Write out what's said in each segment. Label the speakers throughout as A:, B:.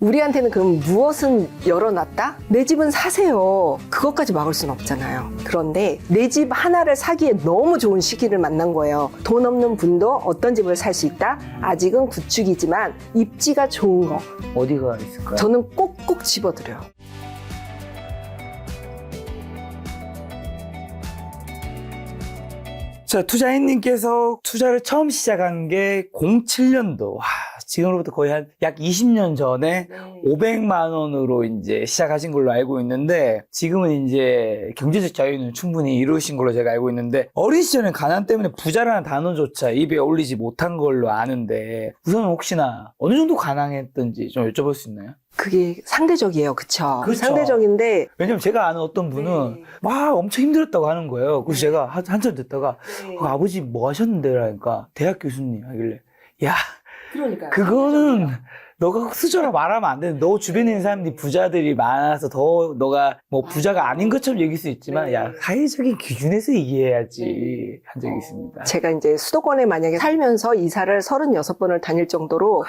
A: 우리한테는 그럼 무엇은 열어놨다? 내 집은 사세요. 그것까지 막을 수는 없잖아요. 그런데 내 집 하나를 사기에 너무 좋은 시기를 만난 거예요. 돈 없는 분도 어떤 집을 살 수 있다? 아직은 구축이지만 입지가 좋은 거.
B: 어디가 있을까요?
A: 저는 꼭꼭 집어드려요.
B: 자, 투자인님께서 투자를 처음 시작한 게 07년도. 와, 지금으로부터 거의 한 약 20년 전에 500만 원으로 이제 시작하신 걸로 알고 있는데, 지금은 이제 경제적 자유는 충분히 이루신 걸로 제가 알고 있는데, 어린 시절엔 가난 때문에 부자라는 단어조차 입에 올리지 못한 걸로 아는데, 우선 혹시나 어느 정도 가난했던지 좀 여쭤볼 수 있나요?
A: 그게 상대적이에요. 그쵸?
B: 그렇죠.
A: 상대적인데
B: 왜냐면 제가 아는 어떤 분은 막 엄청 힘들었다고 하는 거예요. 그래서 제가 한참 듣다가 아버지 뭐 하셨는데? 라니까 대학 교수님 하길래, 야,
A: 그러니까
B: 그거는 너가 수저라 말하면 안 되는데, 너 주변에 있는 사람들이 부자들이 많아서 더 너가 뭐 부자가 아닌 것처럼 얘기할 수 있지만, 야, 사회적인 기준에서 얘기해야지 한 적이 있습니다.
A: 제가 이제 수도권에 만약에 살면서 이사를 36번을 다닐 정도로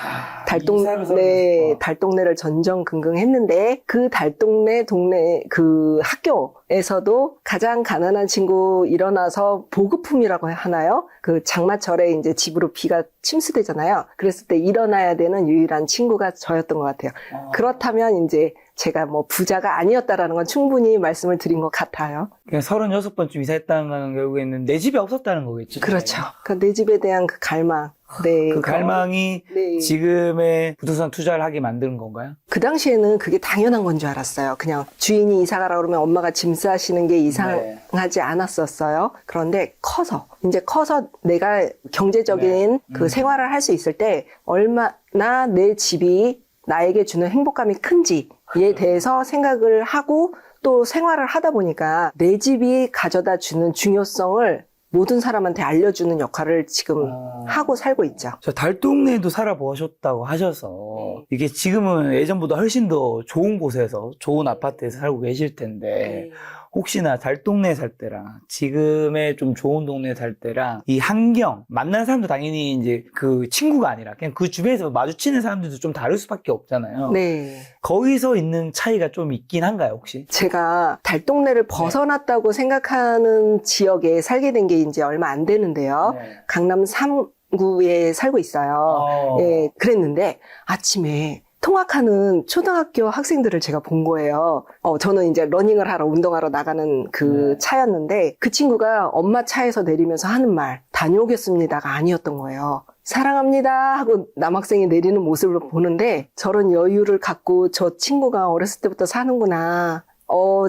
A: 달동네를 전전긍긍했는데, 그 달동네 동네 그 학교에서도 가장 가난한 친구 일어나서 보급품이라고 하나요? 그 장마철에 이제 집으로 비가 침수되잖아요. 그랬을 때 일어나야 되는 유일한 친구가 저였던 것 같아요. 그렇다면 이제 제가 뭐 부자가 아니었다라는 건 충분히 말씀을 드린 것 같아요.
B: 그냥 36번쯤 이사했다는 건 결국에는 내 집이 없었다는 거겠죠.
A: 그렇죠. 그러니까 내 집에 대한 그 갈망. 네.
B: 그 갈망이
A: 네.
B: 지금의 부동산 투자를 하게 만드는 건가요?
A: 그 당시에는 그게 당연한 건 줄 알았어요. 그냥 주인이 이사 가라 그러면 엄마가 짐 싸시는 게 이상하지 않았었어요. 그런데 이제 커서 내가 경제적인 그 생활을 할 수 있을 때 얼마나 내 집이 나에게 주는 행복감이 큰지에 대해서 생각을 하고 또 생활을 하다 보니까 내 집이 가져다 주는 중요성을 모든 사람한테 알려주는 역할을 지금 하고 살고 있죠.
B: 저 달동네도 살아보셨다고 하셔서 이게 지금은 예전보다 훨씬 더 좋은 곳에서 좋은 아파트에서 살고 계실 텐데 혹시나 달동네 살 때랑 지금의 좀 좋은 동네 살 때랑 이 환경, 만난 사람도 당연히 이제 그 친구가 아니라 그냥 그 주변에서 마주치는 사람들도 좀 다를 수밖에 없잖아요.
A: 네.
B: 거기서 있는 차이가 좀 있긴 한가요, 혹시?
A: 제가 달동네를 벗어났다고 생각하는 지역에 살게 된 게 이제 얼마 안 되는데요. 강남 3구에 살고 있어요. 예, 그랬는데 아침에 통학하는 초등학교 학생들을 제가 본 거예요. 저는 이제 러닝을 하러, 운동하러 나가는 그 차였는데 그 친구가 엄마 차에서 내리면서 하는 말, 다녀오겠습니다가 아니었던 거예요. 사랑합니다 하고 남학생이 내리는 모습을 보는데 저런 여유를 갖고 저 친구가 어렸을 때부터 사는구나.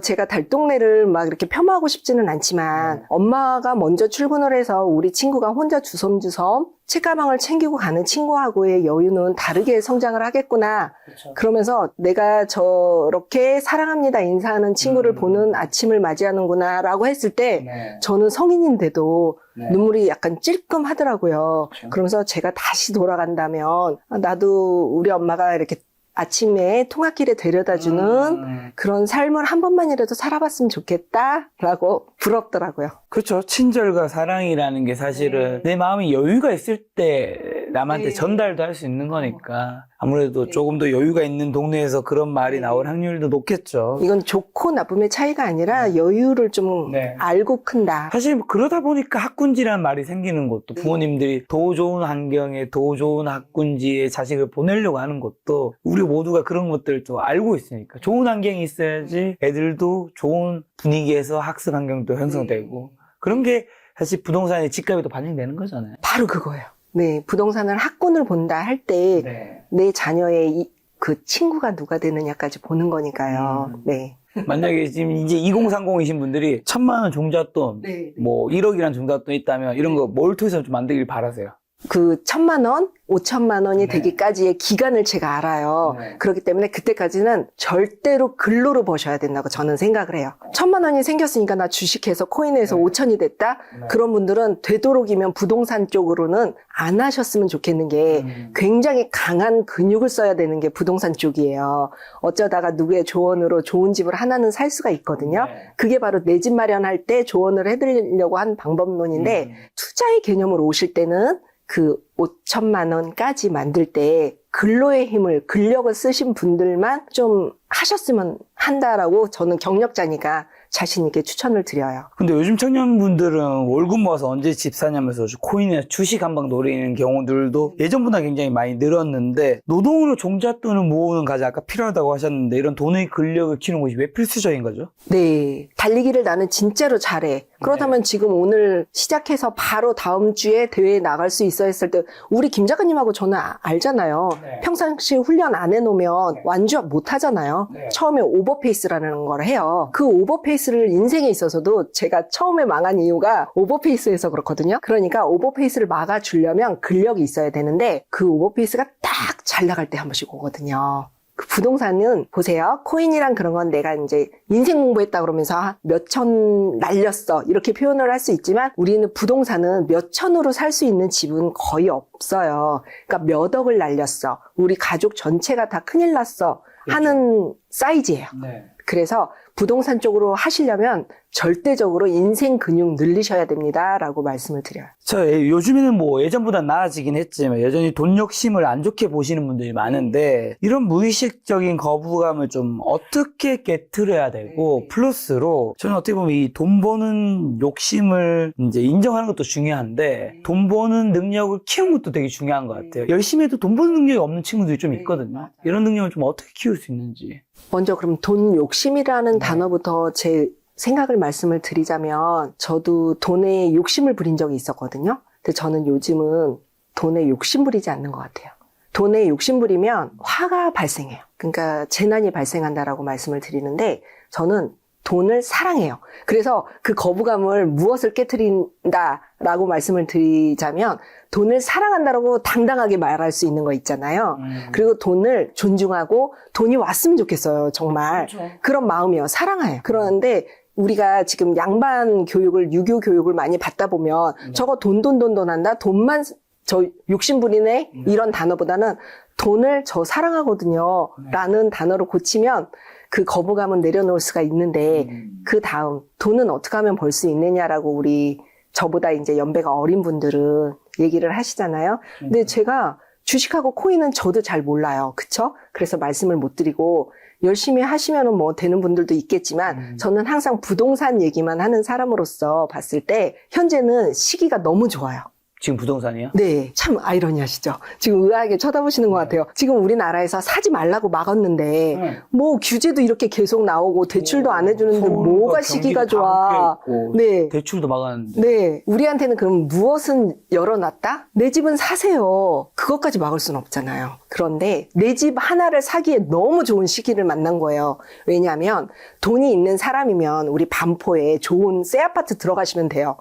A: 제가 달동네를 막 이렇게 폄하하고 싶지는 않지만 엄마가 먼저 출근을 해서 우리 친구가 혼자 주섬주섬 책가방을 챙기고 가는 친구하고의 여유는 다르게 성장을 하겠구나.
B: 그렇죠.
A: 그러면서 내가 저렇게 사랑합니다 인사하는 친구를 보는 아침을 맞이하는구나 라고 했을 때 저는 성인인데도 눈물이 약간 찔끔하더라고요.
B: 그렇죠.
A: 그러면서 제가 다시 돌아간다면 나도 우리 엄마가 이렇게 아침에 통학길에 데려다주는 그런 삶을 한 번만이라도 살아봤으면 좋겠다라고 부럽더라고요.
B: 그렇죠. 친절과 사랑이라는 게 사실은 내 마음이 여유가 있을 때 남한테 전달도 할 수 있는 거니까 아무래도 조금 더 여유가 있는 동네에서 그런 말이 나올 확률도 높겠죠.
A: 이건 좋고 나쁨의 차이가 아니라 여유를 좀 알고 큰다.
B: 사실 뭐 그러다 보니까 학군지라는 말이 생기는 것도 부모님들이 더 좋은 환경에 더 좋은 학군지에 자식을 보내려고 하는 것도 우리 모두가 그런 것들을 좀 알고 있으니까 좋은 환경이 있어야지 애들도 좋은 분위기에서 학습 환경도 형성되고 그런 게 사실 부동산의 집값에도 반영되는 거잖아요.
A: 바로 그거예요. 네, 부동산을 학군을 본다 할 때 내 자녀의 그 친구가 누가 되느냐까지 보는 거니까요. 네.
B: 만약에 지금 이제 2030이신 분들이 1,000만 원 종잣돈, 뭐 1억이란 종잣돈 있다면 이런 거 뭘 통해서 좀 만들길 바라세요?
A: 그 1,000만 원, 5천만 원이 되기까지의 기간을 제가 알아요. 그렇기 때문에 그때까지는 절대로 근로로 버셔야 된다고 저는 생각을 해요. 1,000만 원이 생겼으니까 나 주식해서 코인에서 5천이 됐다? 그런 분들은 되도록이면 부동산 쪽으로는 안 하셨으면 좋겠는 게 굉장히 강한 근육을 써야 되는 게 부동산 쪽이에요. 어쩌다가 누구의 조언으로 좋은 집을 하나는 살 수가 있거든요. 그게 바로 내 집 마련할 때 조언을 해드리려고 한 방법론인데 투자의 개념으로 오실 때는 그 5천만 원까지 만들 때 근로의 힘을, 근력을 쓰신 분들만 좀 하셨으면 한다라고 저는 경력자니까 자신 있게 추천을 드려요.
B: 근데 요즘 청년분들은 월급 모아서 언제 집 사냐면서 코인이나 주식 한 방 노리는 경우들도 예전보다 굉장히 많이 늘었는데, 노동으로 종잣돈을 모으는 가장 아까 필요하다고 하셨는데, 이런 돈의 근력을 키우는 것이 왜 필수적인 거죠?
A: 네. 달리기를 나는 진짜로 잘해. 그렇다면 지금 오늘 시작해서 바로 다음 주에 대회에 나갈 수 있어 했을 때, 우리 김 작가님하고 저는 알잖아요.
B: 네.
A: 평상시 훈련 안 해놓으면 완주 못 하잖아요.
B: 네.
A: 처음에 오버페이스라는 걸 해요. 그 오버페이스를 인생에 있어서도 제가 처음에 망한 이유가 오버페이스에서 그렇거든요. 그러니까 오버페이스를 막아주려면 근력이 있어야 되는데, 그 오버페이스가 딱 잘 나갈 때 한 번씩 오거든요. 그 부동산은 보세요. 코인이랑 그런 건 내가 이제 인생 공부했다 그러면서 몇 천 날렸어 이렇게 표현을 할 수 있지만, 우리는 부동산은 몇 천으로 살 수 있는 집은 거의 없어요. 그러니까 몇 억을 날렸어, 우리 가족 전체가 다 큰일 났어 하는 사이즈예요.
B: 네.
A: 그래서 부동산 쪽으로 하시려면 절대적으로 인생 근육 늘리셔야 됩니다라고 말씀을 드려요.
B: 요즘에는 뭐 예전보다 나아지긴 했지만 여전히 돈 욕심을 안 좋게 보시는 분들이 많은데, 이런 무의식적인 거부감을 좀 어떻게 깨트려야 되고, 플러스로 저는 어떻게 보면 이 돈 버는 욕심을 이제 인정하는 것도 중요한데, 돈 버는 능력을 키우는 것도 되게 중요한 것 같아요. 열심히 해도 돈 버는 능력이 없는 친구들이 좀 있거든요. 이런 능력을 좀 어떻게 키울 수 있는지.
A: 먼저 그럼 돈 욕심이라는 단어부터 제 생각을 말씀을 드리자면, 저도 돈에 욕심을 부린 적이 있었거든요. 근데 저는 요즘은 돈에 욕심 부리지 않는 것 같아요. 돈에 욕심 부리면 화가 발생해요. 그러니까 재난이 발생한다라고 말씀을 드리는데, 저는 돈을 사랑해요. 그래서 그 거부감을 무엇을 깨트린다라고 말씀을 드리자면, 돈을 사랑한다라고 당당하게 말할 수 있는 거 있잖아요. 그리고 돈을 존중하고 돈이 왔으면 좋겠어요. 정말.
B: 그렇죠.
A: 그런 마음이요. 사랑해요. 그러는데 우리가 지금 양반 교육을, 유교 교육을 많이 받다 보면 저거 돈 한다, 돈만 저 욕심 부리네 이런 단어보다는 돈을 저 사랑하거든요 라는 단어로 고치면 그 거부감은 내려놓을 수가 있는데, 그 다음 돈은 어떻게 하면 벌 수 있느냐라고 우리 저보다 이제 연배가 어린 분들은 얘기를 하시잖아요. 근데 제가 주식하고 코인은 저도 잘 몰라요. 그쵸? 그래서 말씀을 못 드리고, 열심히 하시면은 뭐 되는 분들도 있겠지만, 저는 항상 부동산 얘기만 하는 사람으로서 봤을 때 현재는 시기가 너무 좋아요.
B: 지금 부동산이요?
A: 네, 참 아이러니하시죠. 지금 의아하게 쳐다보시는 것 같아요. 지금 우리나라에서 사지 말라고 막았는데 뭐 규제도 이렇게 계속 나오고 대출도 안 해주는데 뭐가 시기가 좋아. 네,
B: 대출도 막았는데.
A: 네, 우리한테는 그럼 무엇은 열어놨다? 내 집은 사세요. 그것까지 막을 수는 없잖아요. 그런데 내 집 하나를 사기에 너무 좋은 시기를 만난 거예요. 왜냐하면 돈이 있는 사람이면 우리 반포에 좋은 새 아파트 들어가시면 돼요.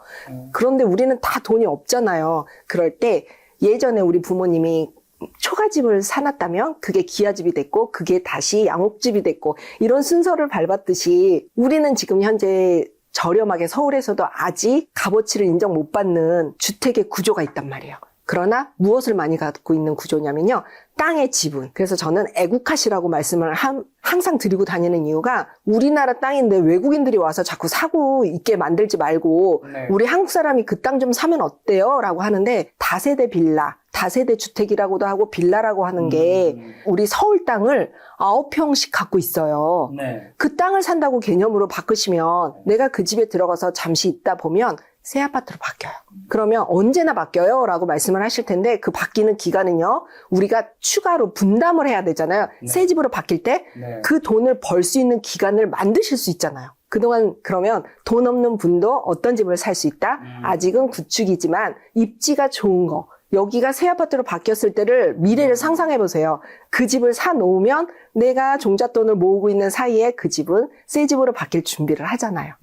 A: 그런데 우리는 다 돈이 없잖아요. 그럴 때 예전에 우리 부모님이 초가집을 사놨다면 그게 기아집이 됐고, 그게 다시 양옥집이 됐고, 이런 순서를 밟았듯이 우리는 지금 현재 저렴하게 서울에서도 아직 값어치를 인정 못 받는 주택의 구조가 있단 말이에요. 그러나 무엇을 많이 갖고 있는 구조냐면요, 땅의 지분. 그래서 저는 애국하시라고 말씀을 항상 드리고 다니는 이유가, 우리나라 땅인데 외국인들이 와서 자꾸 사고 있게 만들지 말고 우리 한국 사람이 그 땅 좀 사면 어때요? 라고 하는데, 다세대 빌라, 다세대 주택이라고도 하고 빌라라고 하는 게 우리 서울 땅을 9평씩 갖고 있어요. 그 땅을 산다고 개념으로 바꾸시면 내가 그 집에 들어가서 잠시 있다 보면 새 아파트로 바뀌어요. 그러면 언제나 바뀌어요? 라고 말씀을 하실 텐데, 그 바뀌는 기간은요, 우리가 추가로 분담을 해야 되잖아요. 새 집으로 바뀔 때 그 돈을 벌 수 있는 기간을 만드실 수 있잖아요. 그동안 그러면 돈 없는 분도 어떤 집을 살 수 있다? 아직은 구축이지만 입지가 좋은 거, 여기가 새 아파트로 바뀌었을 때를 미래를 상상해 보세요. 그 집을 사 놓으면 내가 종잣돈을 모으고 있는 사이에 그 집은 새 집으로 바뀔 준비를 하잖아요.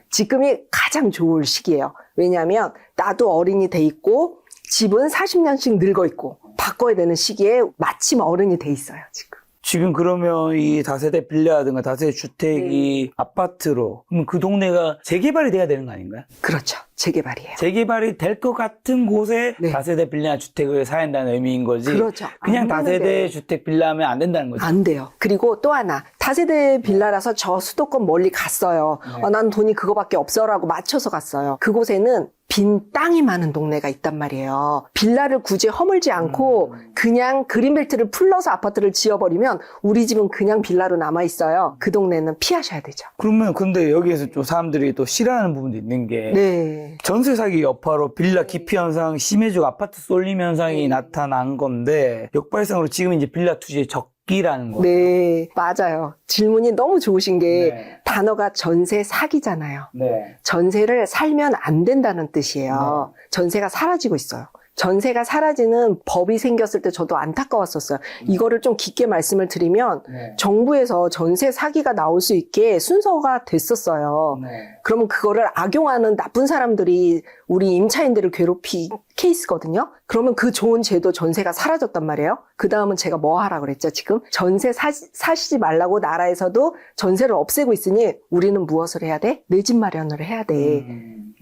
A: 지금이 가장 좋을 시기예요. 왜냐하면 나도 어른이 돼 있고 집은 40년씩 늙어 있고 바꿔야 되는 시기에 마침 어른이 돼 있어요, 지금.
B: 지금 그러면 이 다세대 빌라든가 다세대 주택이 아파트로, 그럼 그 동네가 재개발이 돼야 되는 거 아닌가요?
A: 그렇죠. 재개발이에요.
B: 재개발이 될 것 같은 곳에
A: 네.
B: 다세대 빌라나 주택을 사야 한다는 의미인 거지.
A: 그렇죠.
B: 그냥
A: 안
B: 다세대
A: 되는데.
B: 주택 빌라 하면 안 된다는 거죠.
A: 안 돼요. 그리고 또 하나, 다세대 빌라라서 저 수도권 멀리 갔어요.
B: 네.
A: 난 돈이 그거밖에 없어라고 맞춰서 갔어요. 그곳에는 빈 땅이 많은 동네가 있단 말이에요. 빌라를 굳이 허물지 않고 그냥 그린벨트를 풀러서 아파트를 지어버리면 우리 집은 그냥 빌라로 남아있어요. 그 동네는 피하셔야 되죠.
B: 그러면 근데 여기에서 좀 사람들이 또 싫어하는 부분도 있는 게
A: 네.
B: 전세 사기 여파로 빌라 기피 현상 심해지고 아파트 쏠림 현상이 나타난 건데 역발상으로 지금 이제 빌라 투자의 적기라는 거예요.
A: 네, 맞아요. 질문이 너무 좋으신 게
B: 네.
A: 단어가 전세 사기잖아요.
B: 네.
A: 전세를 살면 안 된다는 뜻이에요. 전세가 사라지고 있어요. 전세가 사라지는 법이 생겼을 때 저도 안타까웠었어요. 이거를 좀 깊게 말씀을 드리면
B: 네.
A: 정부에서 전세 사기가 나올 수 있게 순서가 됐었어요.
B: 네.
A: 그러면 그거를 악용하는 나쁜 사람들이 우리 임차인들을 괴롭히 케이스거든요. 그러면 그 좋은 제도 전세가 사라졌단 말이에요. 그 다음은 제가 뭐 하라 그랬죠, 지금? 전세 사시지 말라고 나라에서도 전세를 없애고 있으니 우리는 무엇을 해야 돼? 내 집 마련을 해야 돼.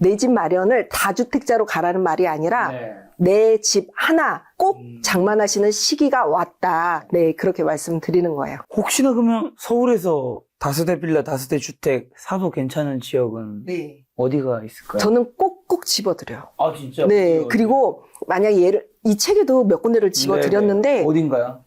A: 내 집 마련을 다주택자로 가라는 말이 아니라
B: 네.
A: 내 집 하나 꼭 장만하시는 시기가 왔다. 네, 그렇게 말씀드리는 거예요.
B: 혹시나 그러면 서울에서 다세대 빌라, 다세대 주택 사도 괜찮은 지역은
A: 네.
B: 어디가 있을까요?
A: 저는 꼭꼭 집어드려요.
B: 아 진짜?
A: 네, 그리고 만약 이 책에도 몇 군데를 집어드렸는데
B: 어딘가요?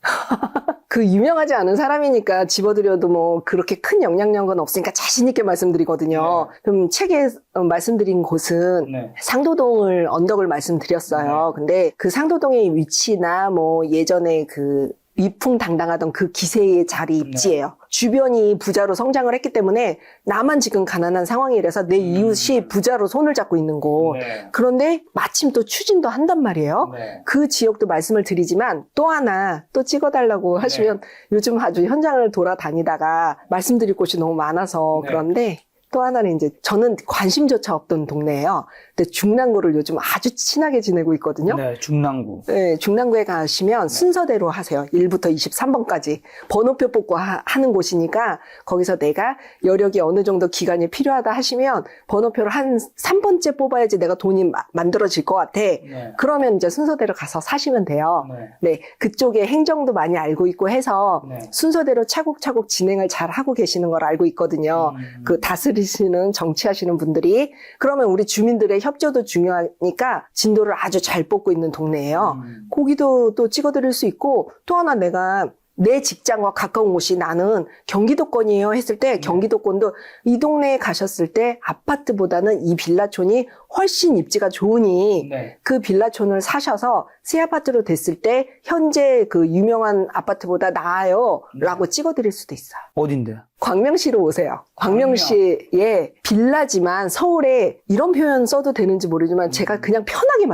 A: 그 유명하지 않은 사람이니까 집어드려도 뭐 그렇게 큰 영향력은 없으니까 자신 있게 말씀드리거든요. 그럼 책에 말씀드린 곳은
B: 네.
A: 상도동을 언덕을 말씀드렸어요. 근데 그 상도동의 위치나 뭐 예전에 그 위풍당당하던 그 기세의 자리 입지예요. 주변이 부자로 성장을 했기 때문에 나만 지금 가난한 상황이라서 내 이웃이 부자로 손을 잡고 있는 곳.
B: 네.
A: 그런데 마침 또 추진도 한단 말이에요.
B: 네.
A: 그 지역도 말씀을 드리지만 또 하나 또 찍어달라고 하시면 요즘 아주 현장을 돌아다니다가 말씀드릴 곳이 너무 많아서
B: 네.
A: 그런데 또 하나는 이제 저는 관심조차 없던 동네예요. 근데 중랑구를 요즘 아주 친하게 지내고 있거든요.
B: 네, 중랑구.
A: 네, 중랑구에 가시면 순서대로 하세요. 1부터 23번까지. 번호표 뽑고 하는 곳이니까 거기서 내가 여력이 어느 정도 기간이 필요하다 하시면 번호표를 한 3번째 뽑아야지 내가 돈이 만들어질 것 같아.
B: 네.
A: 그러면 이제 순서대로 가서 사시면 돼요.
B: 네.
A: 네, 그쪽에 행정도 많이 알고 있고 해서
B: 네.
A: 순서대로 차곡차곡 진행을 잘 하고 계시는 걸 알고 있거든요. 그 다스리시는 정치하시는 분들이. 그러면 우리 주민들의 협조도 중요하니까 진도를 아주 잘 뽑고 있는 동네예요. 거기도 또 찍어드릴 수 있고 또 하나 내가 내 직장과 가까운 곳이 나는 경기도권이에요 했을 때 경기도권도 이 동네에 가셨을 때 아파트보다는 이 빌라촌이 훨씬 입지가 좋으니
B: 네.
A: 그 빌라촌을 사셔서 새 아파트로 됐을 때 현재 그 유명한 아파트보다 나아요 라고 찍어드릴 수도 있어요.
B: 어딘데요?
A: 광명시로 오세요. 광명시에 빌라지만 서울에 이런 표현 써도 되는지 모르지만 제가 그냥 편하게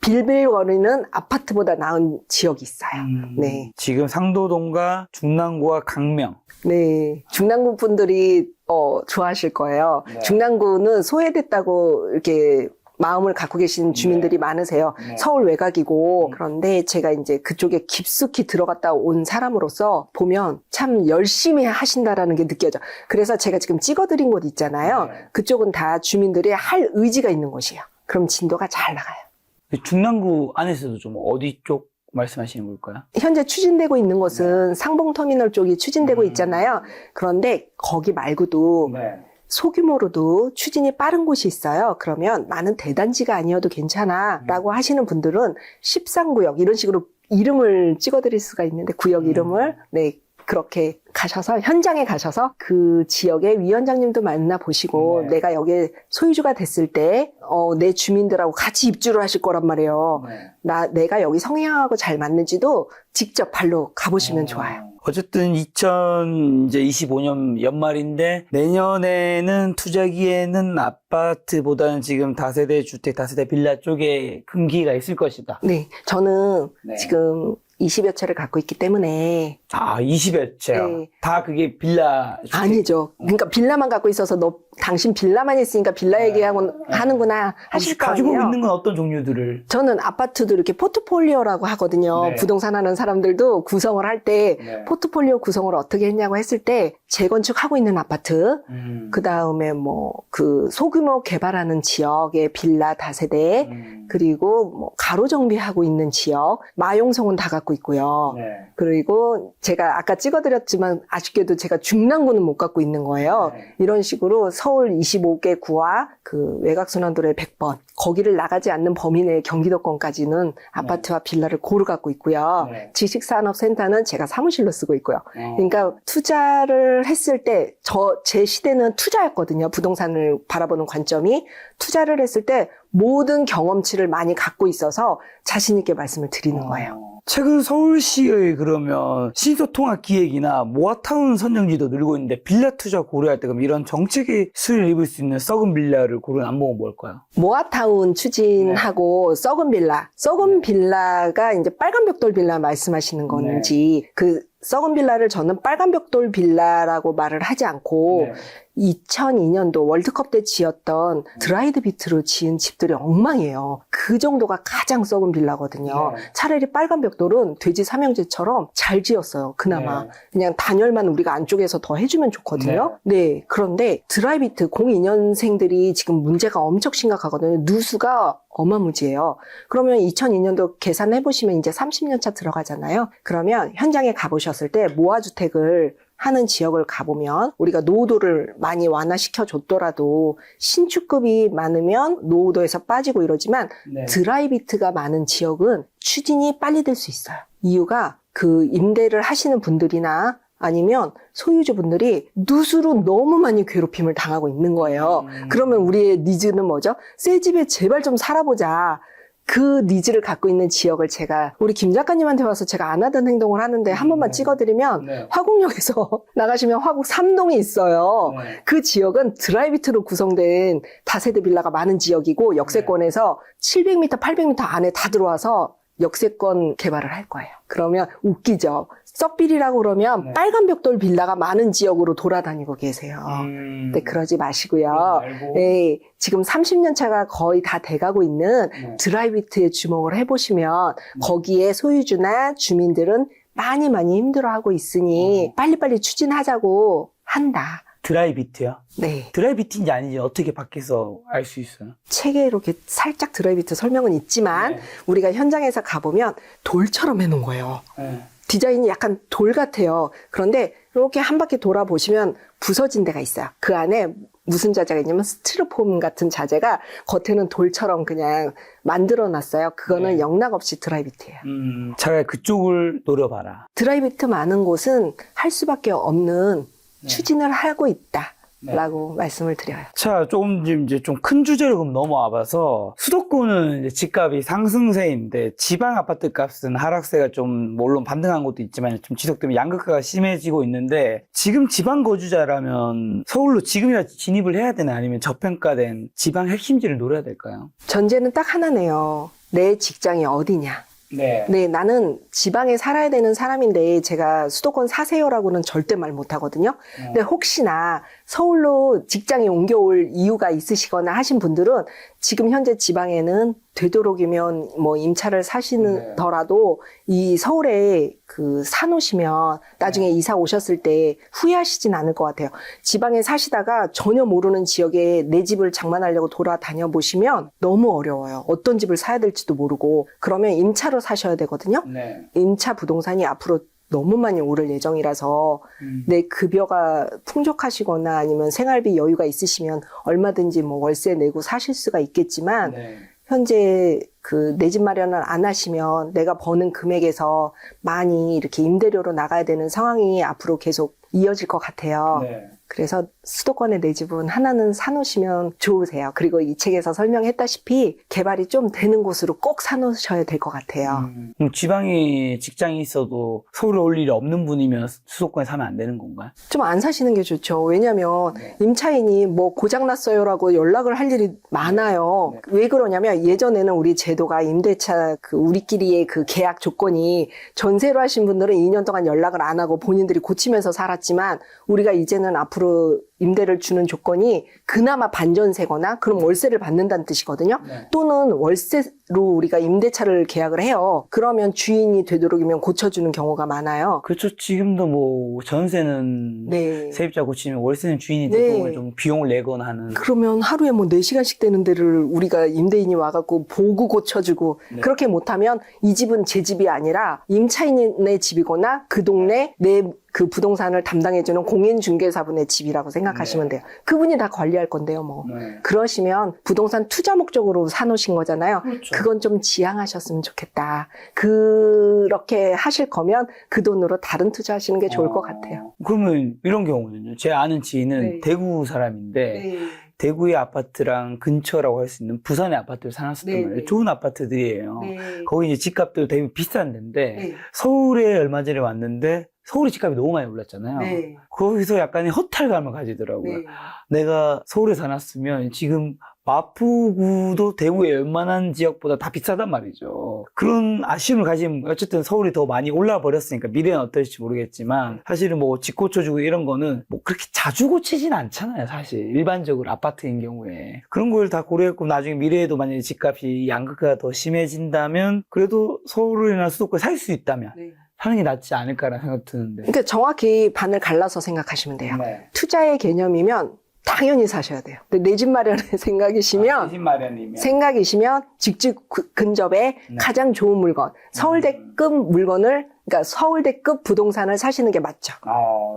A: 빌빌거리는 아파트보다 나은 지역이 있어요. 네.
B: 지금 상도동과 중랑구와 강명.
A: 네. 중랑구 분들이 좋아하실 거예요.
B: 네.
A: 중랑구는 소외됐다고 이렇게 마음을 갖고 계신 주민들이 많으세요.
B: 네.
A: 서울 외곽이고 그런데 제가 이제 그쪽에 깊숙이 들어갔다 온 사람으로서 보면 참 열심히 하신다라는 게 느껴져. 그래서 제가 지금 찍어드린 곳 있잖아요.
B: 네.
A: 그쪽은 다 주민들이 할 의지가 있는 곳이에요. 그럼 진도가 잘 나가요.
B: 중랑구 안에서도 좀 어디 쪽 말씀하시는 걸까요?
A: 현재 추진되고 있는 곳은 상봉터미널 쪽이 추진되고 있잖아요. 그런데 거기 말고도
B: 네.
A: 소규모로도 추진이 빠른 곳이 있어요. 그러면 나는 대단지가 아니어도 괜찮아 라고 하시는 분들은 13구역 이런 식으로 이름을 찍어드릴 수가 있는데 구역 이름을 네 그렇게 가셔서 현장에 가셔서 그 지역의 위원장님도 만나보시고
B: 네.
A: 내가 여기에 소유주가 됐을 때 내 주민들하고 같이 입주를 하실 거란 말이에요.
B: 네.
A: 내가 여기 성향하고 잘 맞는지도 직접 발로 가보시면 좋아요.
B: 어쨌든 2025년 연말인데 내년에는 투자기에는 아파트보다는 지금 다세대 주택, 다세대 빌라 쪽에 큰 기회가 있을 것이다.
A: 네, 저는
B: 네.
A: 지금 20여 채를 갖고 있기 때문에
B: 20여 채요.
A: 네.
B: 다 그게 빌라 주택.
A: 아니죠. 그러니까 빌라만 갖고 있어서 당신 빌라만 있으니까 빌라 얘기하는구나 하실 거
B: 가지고
A: 아니에요.
B: 있는 건 어떤 종류들을?
A: 저는 아파트도 이렇게 포트폴리오라고 하거든요.
B: 네.
A: 부동산 하는 사람들도 구성을 할 때
B: 네.
A: 포트폴리오 구성을 어떻게 했냐고 했을 때 재건축하고 있는 아파트, 그 다음에 뭐 그 소규모 개발하는 지역의 빌라 다세대, 그리고 뭐 가로 정비하고 있는 지역, 마용성은 다 갖고 있고요.
B: 네.
A: 그리고 제가 아까 찍어드렸지만 아쉽게도 제가 중랑구는 못 갖고 있는 거예요.
B: 네.
A: 이런 식으로 서울 25개 구와 그 외곽순환도로의 100번, 거기를 나가지 않는 범위 내의 경기도권까지는 아파트와 빌라를 고루 갖고 있고요.
B: 네.
A: 지식산업센터는 제가 사무실로 쓰고 있고요. 그러니까 투자를 했을 때 제 시대는 투자였거든요. 부동산을 바라보는 관점이. 투자를 했을 때 모든 경험치를 많이 갖고 있어서 자신 있게 말씀을 드리는 거예요.
B: 최근 서울시의 그러면 신도통합 기획이나 모아타운 선정지도 늘고 있는데 빌라 투자 고려할 때 그럼 이런 정책의 수혜를 입을 수 있는 썩은 빌라를 고르는 안목은 뭘까요?
A: 모아타운 추진하고 썩은 빌라. 썩은 빌라가 이제 빨간 벽돌 빌라 말씀하시는 건지 그 썩은 빌라를 저는 빨간 벽돌 빌라라고 말을 하지 않고 2002년도 월드컵 때 지었던 드라이드 비트로 지은 집들이 엉망이에요. 그 정도가 가장 썩은 빌라거든요. 차라리 빨간 벽돌은 돼지 삼형제처럼 잘 지었어요. 그나마. 그냥 단열만 우리가 안쪽에서 더 해주면 좋거든요. 네. 그런데 드라이브 비트 02년생들이 지금 문제가 엄청 심각하거든요. 누수가 어마무지해요. 그러면 2002년도 계산해보시면 이제 30년 차 들어가잖아요. 그러면 현장에 가보셨을 때 모아주택을 하는 지역을 가보면 우리가 노후도를 많이 완화시켜 줬더라도 신축급이 많으면 노후도에서 빠지고 이러지만 드라이비트가 많은 지역은 추진이 빨리 될 수 있어요. 이유가 그 임대를 하시는 분들이나 아니면 소유주분들이 누수로 너무 많이 괴롭힘을 당하고 있는 거예요. 그러면 우리의 니즈는 뭐죠? 새 집에 제발 좀 살아보자. 그 니즈를 갖고 있는 지역을 제가 우리 김 작가님한테 와서 제가 안 하던 행동을 하는데 한 번만 찍어드리면 화곡역에서 나가시면 화곡 3동이 있어요. 그 지역은 드라이비트로 구성된 다세대 빌라가 많은 지역이고 역세권에서 700m, 800m 안에 다 들어와서 역세권 개발을 할 거예요. 그러면 웃기죠. 썩빌이라고 그러면 빨간 벽돌 빌라가 많은 지역으로 돌아다니고 계세요. 근데 그러지 마시고요. 네, 지금 30년 차가 거의 다 돼가고 있는 드라이비트에 주목을 해보시면 거기에 소유주나 주민들은 많이 힘들어하고 있으니 빨리빨리 추진하자고 한다.
B: 드라이비트요?
A: 네.
B: 드라이비트인지 아닌지 어떻게 밖에서 알 수 있어요?
A: 책에 이렇게 살짝 드라이비트 설명은 있지만 우리가 현장에서 가보면 돌처럼 해놓은 거예요. 디자인이 약간 돌 같아요. 그런데 이렇게 한 바퀴 돌아보시면 부서진 데가 있어요. 그 안에 무슨 자재가 있냐면 스티로폼 같은 자재가 겉에는 돌처럼 그냥 만들어놨어요. 그거는 영락 없이 드라이비트예요.
B: 차라리 그쪽을 노려봐라.
A: 드라이비트 많은 곳은 할 수밖에 없는 추진을 하고 있다라고 말씀을 드려요.
B: 자, 조금 이제 좀 큰 주제로 그럼 넘어와 봐서 수도권은 이제 집값이 상승세인데 지방 아파트 값은 하락세가 좀 물론 반등한 것도 있지만 좀 지속되면 양극화가 심해지고 있는데 지금 지방 거주자라면 서울로 지금이라도 진입을 해야 되나 아니면 저평가된 지방 핵심지를 노려야 될까요?
A: 전제는 딱 하나네요. 내 직장이 어디냐. 네, 나는 지방에 살아야 되는 사람인데 제가 수도권 사세요라고는 절대 말 못하거든요. 근데 혹시나 서울로 직장에 옮겨올 이유가 있으시거나 하신 분들은 지금 현재 지방에는 되도록이면 뭐 임차를 사시더라도 이 서울에 그 사놓으시면 나중에 이사 오셨을 때 후회하시진 않을 것 같아요. 지방에 사시다가 전혀 모르는 지역에 내 집을 장만하려고 돌아다녀 보시면 너무 어려워요. 어떤 집을 사야 될지도 모르고 그러면 임차로 사셔야 되거든요. 임차 부동산이 앞으로 너무 많이 오를 예정이라서 내 급여가 풍족하시거나 아니면 생활비 여유가 있으시면 얼마든지 뭐 월세 내고 사실 수가 있겠지만 현재 그 내 집 마련을 안 하시면 내가 버는 금액에서 많이 이렇게 임대료로 나가야 되는 상황이 앞으로 계속 이어질 것 같아요. 그래서 수도권의 내 집은 하나는 사놓으시면 좋으세요. 그리고 이 책에서 설명했다시피 개발이 좀 되는 곳으로 꼭 사놓으셔야 될 것 같아요.
B: 그럼 지방에 직장이 있어도 서울에 올 일이 없는 분이면 수도권에 사면 안 되는 건가요?
A: 좀 안 사시는 게 좋죠. 왜냐하면 임차인이 뭐 고장났어요라고 연락을 할 일이 많아요. 왜 그러냐면 예전에는 우리 제도가 임대차 그 우리끼리의 그 계약 조건이 전세로 하신 분들은 2년 동안 연락을 안 하고 본인들이 고치면서 살았지만 우리가 이제는 앞으로 임대를 주는 조건이 그나마 반전세거나 그럼 월세를 받는다는 뜻이거든요.
B: 네.
A: 또는 월세로 우리가 임대차를 계약을 해요. 그러면 주인이 되도록이면 고쳐주는 경우가 많아요.
B: 그렇죠. 지금도 뭐 전세는
A: 네.
B: 세입자 고치면 월세는 주인이
A: 네.
B: 대부분 좀 비용을 내거나 하는.
A: 그러면 하루에 뭐 4시간씩 되는 데를 우리가 임대인이 와갖고 보고 고쳐주고
B: 네.
A: 그렇게 못하면 이 집은 제 집이 아니라 임차인의 집이거나 그 동네 내 그 부동산을 담당해주는 공인중개사분의 집이라고 생각하시면 돼요. 그분이 다 관리할 건데요, 뭐.
B: 네.
A: 그러시면 부동산 투자 목적으로 사놓으신 거잖아요.
B: 그렇죠.
A: 그건 좀 지양하셨으면 좋겠다. 그렇게 하실 거면 그 돈으로 다른 투자하시는 게 좋을 것 같아요.
B: 그러면 이런 경우는요. 제 아는 지인은
A: 네.
B: 대구 사람인데 대구의 아파트랑 근처라고 할 수 있는 부산의 아파트를 사놨었단
A: 네,
B: 말이에요.
A: 네.
B: 좋은 아파트들이에요.
A: 네.
B: 거기 이제 집값도 되게 비싼 데인데
A: 네.
B: 서울에 얼마 전에 왔는데 서울의 집값이 너무 많이 올랐잖아요.
A: 네.
B: 거기서 약간의 허탈감을 가지더라고요.
A: 네.
B: 내가 서울에 사놨으면 지금 마포구도 대구의 웬만한 지역보다 다 비싸단 말이죠. 그런 아쉬움을 가지면 어쨌든 서울이 더 많이 올라 버렸으니까 미래는 어떨지 모르겠지만 사실은 뭐 집 고쳐주고 이런 거는 뭐 그렇게 자주 고치진 않잖아요. 사실 일반적으로 아파트인 경우에 그런 걸 다 고려했고 나중에 미래에도 만약에 집값이 양극화가 더 심해진다면 그래도 서울이나 수도권에 살 수 있다면
A: 네.
B: 사는 게 낫지 않을까라는 생각 드는데.
A: 그러니까 정확히 반을 갈라서 생각하시면 돼요.
B: 네.
A: 투자의 개념이면 당연히 사셔야 돼요. 근데 내 집 마련의 생각이시면
B: 집 마련이면
A: 직접 근접에
B: 네.
A: 가장 좋은 물건, 서울대급 물건을, 그러니까 서울대급 부동산을 사시는 게 맞죠.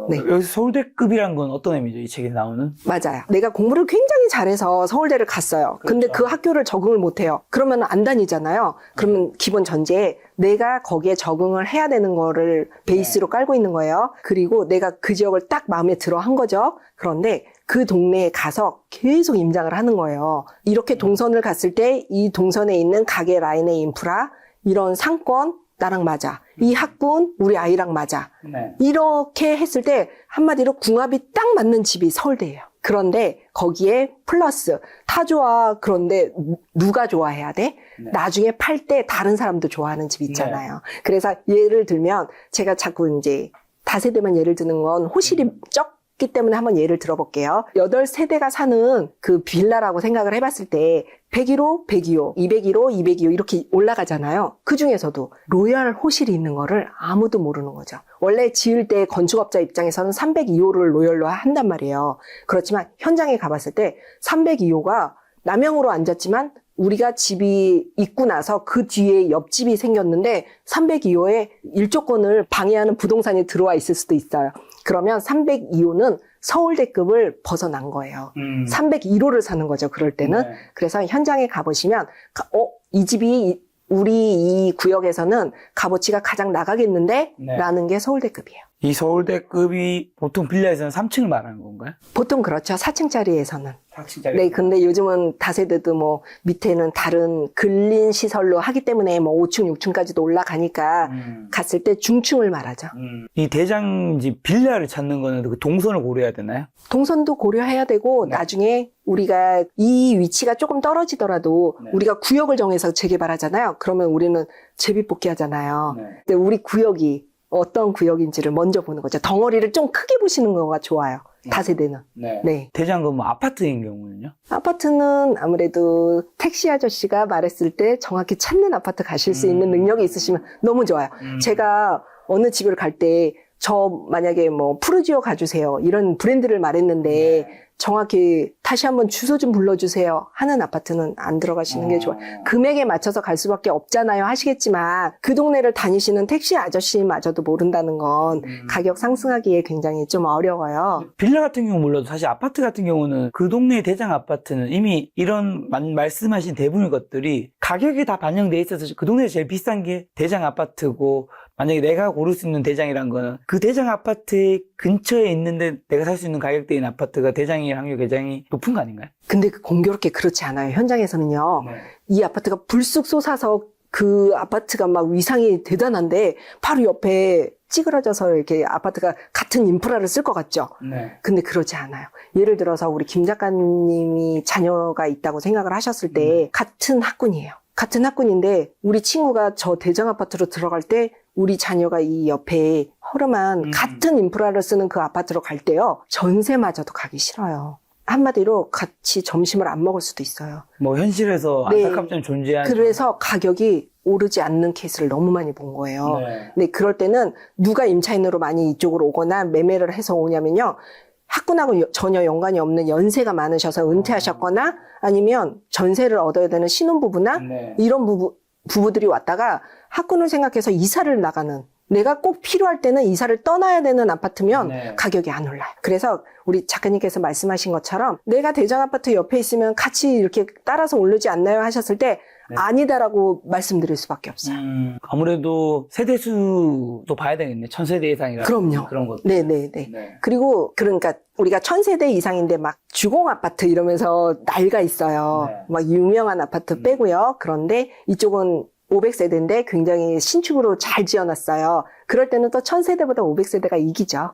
A: 네.
B: 여기서 서울대급이란 건 어떤 의미죠? 이 책에 나오는?
A: 맞아요. 내가 공부를 굉장히 잘해서 서울대를 갔어요. 근데
B: 그렇죠.
A: 그 학교를 적응을 못해요. 그러면 안 다니잖아요. 그러면 기본 전제에 내가 거기에 적응을 해야 되는 거를 베이스로 깔고 있는 거예요. 그리고 내가 그 지역을 딱 마음에 들어 한 거죠. 그런데 그 동네에 가서 계속 임장을 하는 거예요. 이렇게 동선을 갔을 때 이 동선에 있는 가게 라인의 인프라, 이런 상권, 나랑 맞아. 이 학군, 우리 아이랑 맞아.
B: 네.
A: 이렇게 했을 때 한마디로 궁합이 딱 맞는 집이 서울대예요. 그런데 거기에 플러스 다 좋아. 그런데 누가 좋아해야 돼?
B: 네.
A: 나중에 팔 때 다른 사람도 좋아하는 집 있잖아요. 그래서 예를 들면 제가 자꾸 이제 다세대만 예를 드는 건 호실이 적기 때문에 한번 예를 들어볼게요. 8세대가 사는 그 빌라라고 생각을 해봤을 때 101호, 102호, 201호, 202호 이렇게 올라가잖아요. 그 중에서도 로얄 호실이 있는 거를 아무도 모르는 거죠. 원래 지을 때 건축업자 입장에서는 302호를 로열로 한단 말이에요. 그렇지만 현장에 가봤을 때 302호가 남영으로 앉았지만 우리가 집이 있고 나서 그 뒤에 옆집이 생겼는데 302호에 일조권을 방해하는 부동산이 들어와 있을 수도 있어요. 그러면 302호는 서울대급을 벗어난 거예요. 301호를 사는 거죠, 그럴 때는.
B: 네.
A: 그래서 현장에 가보시면 이 집이 우리 이 구역에서는 값어치가 가장 나가겠는데?
B: 네.
A: 라는 게 서울대급이에요.
B: 이 서울대급이 보통 빌라에서는 3층을 말하는 건가요?
A: 보통 그렇죠. 4층짜리에서는.
B: 4층짜리.
A: 네, 근데 요즘은 다세대도 뭐 밑에는 다른 근린 시설로 하기 때문에 뭐 5층, 6층까지도 올라가니까 갔을 때 중층을 말하죠.
B: 이 대장지 빌라를 찾는 거는 그 동선을 고려해야 되나요?
A: 동선도 고려해야 되고
B: 네.
A: 나중에 우리가 이 위치가 조금 떨어지더라도
B: 네.
A: 우리가 구역을 정해서 재개발하잖아요. 그러면 우리는 제비뽑기 하잖아요.
B: 네.
A: 근데 우리 구역이 어떤 구역인지를 먼저 보는 거죠. 덩어리를 좀 크게 보시는 거가 좋아요. 다세대는.
B: 네.
A: 네.
B: 대장금 뭐 아파트인 경우는요?
A: 아파트는 아무래도 택시 아저씨가 말했을 때 정확히 찾는 아파트 가실 수 있는 능력이 있으시면 너무 좋아요. 제가 어느 집을 갈 때 저 만약에 뭐 푸르지오 가주세요 이런 브랜드를 말했는데
B: 네.
A: 정확히 다시 한번 주소 좀 불러주세요 하는 아파트는 안 들어가시는 게 좋아요. 금액에 맞춰서 갈 수밖에 없잖아요 하시겠지만 그 동네를 다니시는 택시 아저씨마저도 모른다는 건 가격 상승하기에 굉장히 좀 어려워요.
B: 빌라 같은 경우 몰라도 사실 아파트 같은 경우는 그 동네 대장 아파트는 이미 이런 말씀하신 대부분의 것들이 가격이 다 반영돼 있어서 그 동네에서 제일 비싼 게 대장 아파트고 만약에 내가 고를 수 있는 대장이란 거는 그 대장 아파트 근처에 있는데 내가 살 수 있는 가격대인 아파트가 대장일 확률 굉장히 높은 거 아닌가요?
A: 근데 공교롭게 그렇지 않아요. 현장에서는요.
B: 네.
A: 이 아파트가 불쑥 솟아서 그 아파트가 막 위상이 대단한데 바로 옆에 찌그러져서 이렇게 아파트가 같은 인프라를 쓸 것 같죠.
B: 네.
A: 근데 그렇지 않아요. 예를 들어서 우리 김 작가님이 자녀가 있다고 생각을 하셨을 때 같은 학군이에요. 같은 학군인데 우리 친구가 저 대장 아파트로 들어갈 때 우리 자녀가 이 옆에 허름한 같은 인프라를 쓰는 그 아파트로 갈 때요. 전세마저도 가기 싫어요. 한마디로 같이 점심을 안 먹을 수도 있어요.
B: 뭐 현실에서
A: 네.
B: 안타깝지만 존재하는.
A: 그래서 가격이 오르지 않는 케이스를 너무 많이 본 거예요.
B: 네.
A: 근데 그럴 때는 누가 임차인으로 많이 이쪽으로 오거나 매매를 해서 오냐면요. 학군하고 전혀 연관이 없는 연세가 많으셔서 은퇴하셨거나 아니면 전세를 얻어야 되는 신혼부부나
B: 네.
A: 이런 부부들이 왔다가 학군을 생각해서 이사를 나가는, 내가 꼭 필요할 때는 이사를 떠나야 되는 아파트면
B: 네.
A: 가격이 안 올라요. 그래서 우리 작가님께서 말씀하신 것처럼 내가 대장 아파트 옆에 있으면 같이 이렇게 따라서 오르지 않나요 하셨을 때
B: 네.
A: 아니다라고 말씀드릴 수밖에 없어요.
B: 아무래도 세대수도 봐야 되겠네. 1000세대 이상이라.
A: 그럼요.
B: 그런 것도.
A: 네네네.
B: 네.
A: 그리고 그러니까 우리가 1000세대 이상인데 막 주공 아파트 이러면서 나이가 있어요.
B: 네.
A: 막 유명한 아파트 빼고요. 그런데 이쪽은 500세대인데 굉장히 신축으로 잘 지어놨어요. 그럴 때는 또 1000세대보다 500세대가 이기죠.